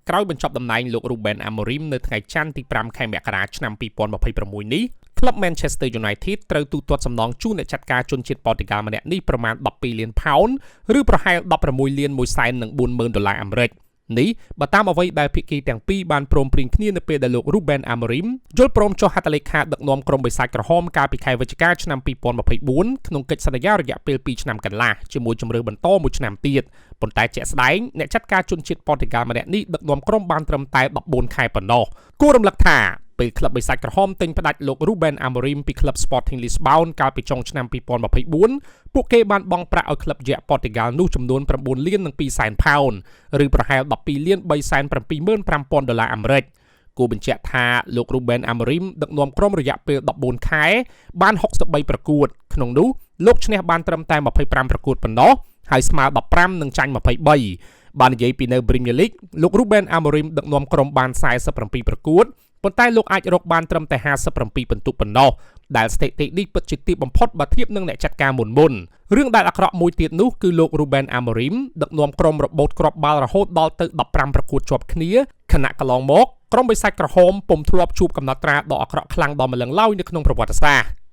ក្រោយបញ្ចប់តំណែងលោក Ruben Amorim នៅថ្ងៃច័ន្ទទី 5 ខែមករាឆ្នាំ 2026 នេះក្លឹប Manchester United ត្រូវទូទាត់សំណងជូនអ្នកចាត់ការជនជាតិប៉ូទុយហ្គាល់ម្នាក់នេះប្រមាណ 12 លានផោនឬប្រហែល 16 លាន 140,000 ដុល្លារអាមេរិកនេះបើតាមអ្វីដែលភាគីទាំងពីរបានព្រមព្រៀងគ្នានៅពេលដែលលោក Ruben Amorim យល់ព្រមចុះហត្ថលេខាដឹកនាំក្រុមបិសាចក្រហមកាលពីខែវិច្ឆិកាឆ្នាំ 2024 ក្នុងកិច្ចសន្យារយៈពេល 2 ឆ្នាំកន្លះជាមួយជំរឿបន្ត1ឆ្នាំទៀតប៉ុន្តែជាក់ស្ដែងអ្នកចាត់ការជនជាតិប៉ូទុយហ្គាល់ម្នាក់នេះដឹកនាំក្រុមបានត្រឹមតែ 14 ខែប៉ុណ្ណោះគួររំលឹកថាពេលក្លឹបបិសាចក្រហមទិញផ្ដាច់លោក Ruben Amorim ពីក្លឹប Sporting Lisbon កាលពីចុងឆ្នាំ 2024 ពួកគេបានបង់ប្រាក់ឲ្យក្លឹបយក្សប៉ូទុយហ្គាល់នោះចំនួន 9 លាន 2 សែនផោនឬប្រហែល 12 លាន 375,000 ដុល្លារអាមេរិកគួរបញ្ជាក់ថាលោក Ruben Amorim ដឹកនាំក្រុមរយៈពេល 14 ខែបាន 63 ប្រកួតក្នុងនោះលោកឈ្នះបានត្រឹមតែ 25 ប្រកួតប៉ុណ្ណោះហើយស្មើ 15 និងចាញ់ 23បាននិយាយពីនៅ Premier League លោក Ruben Amorim ដឹកនាំក្រុមបាន 47 ប្រកួតប៉ុន្តែលោកអាចរកបានត្រឹមតែ 57 ពិន្ទុប៉ុណ្ណោះដែលស្ថិតិនេះពិតជាទាបបំផុតបើធៀបនឹងអ្នកចាត់ការមុនរឿងដែលអាក្រក់មួយទៀតនោះគឺលោក Ruben Amorim ដឹកនាំក្រុមរបូតគ្រាប់បាល់រហូតដល់ទៅ 15 ប្រកួតជាប់គ្នាខណៈកន្លងមកក្រុមបិសាចក្រហមពុំធ្លាប់ជួបកំណត់ត្រាដ៏អាក្រក់ខ្លាំងដល់ម្លឹងឡើយនៅក្នុងប្រវត្តិសាស្ត្រ